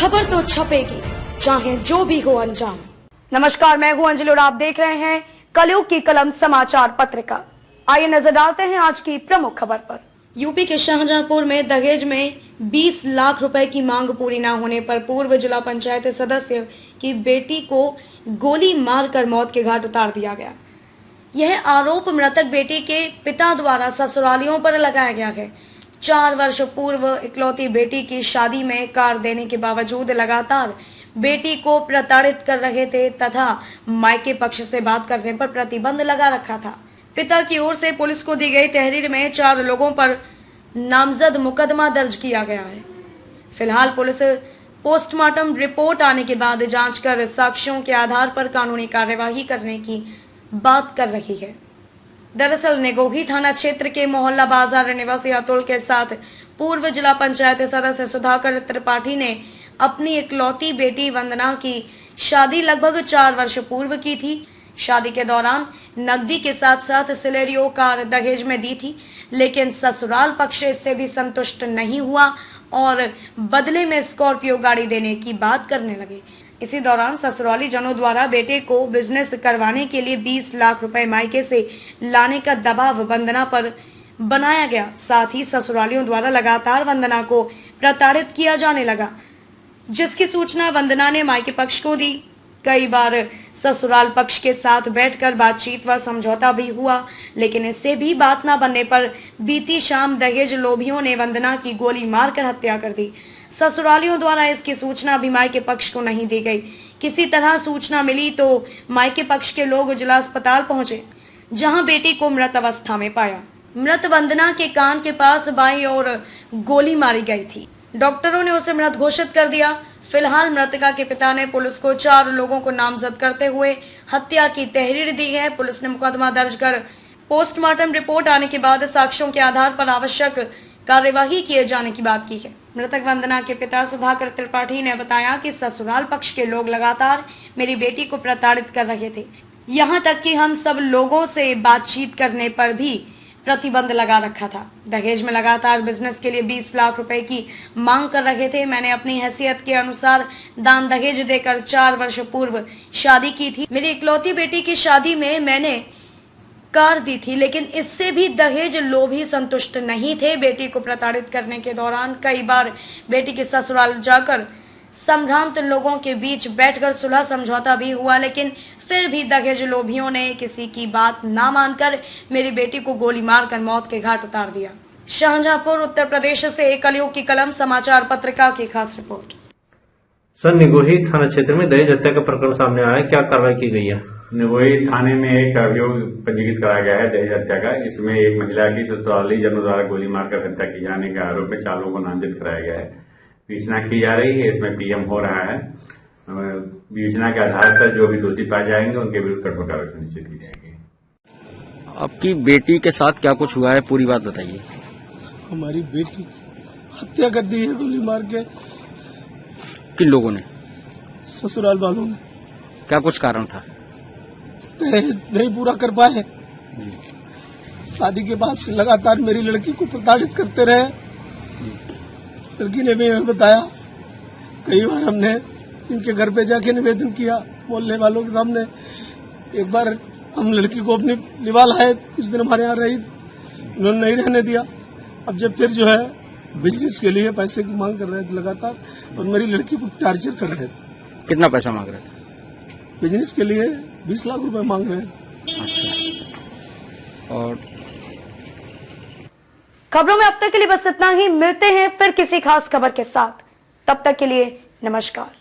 खबर तो छपेगी, चाहे जो भी हो अंजाम। नमस्कार, मैं हूं अंजलि और आप देख रहे हैं कलयुग की कलम समाचार पत्रिका। आइए नजर डालते हैं आज की प्रमुख खबर पर। यूपी के शाहजहांपुर में दहेज में 20 लाख रुपए की मांग पूरी न होने पर पूर्व जिला पंचायत सदस्य की बेटी को गोली मारकर मौत के घाट उतार दिया गया। यह आरोप मृतक बेटी के पिता द्वारा ससुरालियों पर लगाया गया है। 4 वर्ष पूर्व इकलौती बेटी की शादी में कार देने के बावजूद लगातार बेटी को प्रताड़ित कर रहे थे तथा मायके पक्ष से बात करने पर प्रतिबंध लगा रखा था। पिता की ओर से पुलिस को दी गई तहरीर में 4 लोगों पर नामजद मुकदमा दर्ज किया गया है। फिलहाल पुलिस पोस्टमार्टम रिपोर्ट आने के बाद जांच कर साक्ष्यों के आधार पर कानूनी कार्यवाही करने की बात कर रही है। दरअसल निगोही थाना क्षेत्र के मोहल्ला बाजार निवासी अतुल के साथ पूर्व जिला पंचायत सदस्य सुधाकर त्रिपाठी ने अपनी इकलौती बेटी वंदना की शादी लगभग 4 वर्ष पूर्व की थी। शादी के दौरान नकदी के साथ साथ सिलेरियो कार दहेज में दी थी, लेकिन ससुराल पक्ष इससे भी संतुष्ट नहीं हुआ और बदले में स्कॉर्पियो गाड़ी देने की बात करने लगे। इसी दौरान ससुराली जनों द्वारा बेटे को बिजनेस करवाने के लिए 20 लाख रुपए मायके से लाने का दबाव वंदना पर बनाया गया। साथ ही ससुरालियों द्वारा लगातार वंदना को प्रताड़ित किया जाने लगा, जिसकी सूचना वंदना ने मायके पक्ष को दी। कई बार ससुराल पक्ष के साथ बैठकर बातचीत व समझौता भी हुआ, लेकिन इससे भी बात न बनने पर बीती शाम दहेज लोभियों ने वंदना की गोली मारकर हत्या कर दी। ससुरालियों द्वारा इसकी सूचना भी मायके पक्ष को नहीं दी गई। किसी तरह सूचना मिली तो मायके पक्ष के लोग जिला अस्पताल पहुंचे, जहां बेटी को मृत अवस्था में पाया। मृत वंदना के कान के पास बाईं ओर गोली मारी गई थी। डॉक्टरों ने उसे मृत घोषित कर दिया। फिलहाल मृतका के पिता ने पुलिस को 4 लोगों को नामजद करते हुए हत्या की तहरीर दी है। पुलिस ने मुकदमा दर्ज कर पोस्टमार्टम रिपोर्ट आने के बाद साक्ष्यों के आधार पर आवश्यक कार्यवाही किए जाने की बात की है। मृतक वंदना के पिता सुधाकर त्रिपाठी ने बताया कि ससुराल पक्ष के लोग लगातार मेरी बेटी को प्रताड़ित कर रहे थे, यहाँ तक कि हम सब लोगों से बातचीत करने पर भी प्रतिबंध लगा रखा था। दहेज में लगातार बिजनेस के लिए 20 लाख रुपए की मांग कर रहे थे। मैंने अपनी हैसियत के अनुसार दान दहेज देकर 4 वर्ष पूर्व शादी की थी। मेरी इकलौती बेटी की शादी में मैंने कार दी थी, लेकिन इससे भी दहेज लोभी संतुष्ट नहीं थे। बेटी को प्रताड़ित करने के दौरान कई बार बेटी के ससुराल जाकर संभ्रांत लोगों के बीच बैठकर सुलह समझौता भी हुआ, लेकिन फिर भी दहेज लोभियों ने किसी की बात ना मानकर मेरी बेटी को गोली मारकर मौत के घाट उतार दिया। शाहजहांपुर उत्तर प्रदेश से कलयुग की कलम समाचार पत्रिका की खास रिपोर्ट। सर, निगोही थाना क्षेत्र में दहेज हत्या का प्रकरण सामने आया है, क्या कार्रवाई की गई है? निगोही थाने में एक अभियोग पंजीकृत कराया गया है दहेज हत्या का। इसमें एक महिला की ससुराली जनों द्वारा गोली मारकर हत्या की जाने के आरोप में 4 लोगों को नामजद कराया गया है। विवेचना की जा रही है, इसमें पीएम हो रहा है। विवेचना के आधार पर जो भी दोषी पाए जाएंगे उनके विरुद्ध कठोर कार्रवाई निश्चित की जाएगी। आपकी बेटी के साथ क्या कुछ हुआ है, पूरी बात बताइए। हमारी बेटी हत्या कर दी है गोली मार के। किन लोगों ने? ससुराल वालों ने। क्या कुछ कारण था? नहीं पूरा कर पाए। शादी के बाद से लगातार मेरी लड़की को प्रताड़ित करते रहे। लड़की ने भी हमें बताया, कई बार हमने इनके घर पे जाके निवेदन किया मोहल्ले वालों के सामने। एक बार हम लड़की को अपनी लिवा लाए, कुछ दिन हमारे यहाँ रही, उन्होंने नहीं रहने दिया। अब जब फिर जो है बिजनेस के लिए पैसे की मांग कर रहे थे लगातार, और मेरी लड़की को टार्चर कर रहे थे। कितना पैसा मांग रहे थे? बिजनेस के लिए 20 लाख रुपए मांग रहे थे। अच्छा। और खबरों में अब तक के लिए बस इतना ही। मिलते हैं फिर किसी खास खबर के साथ। तब तक के लिए नमस्कार।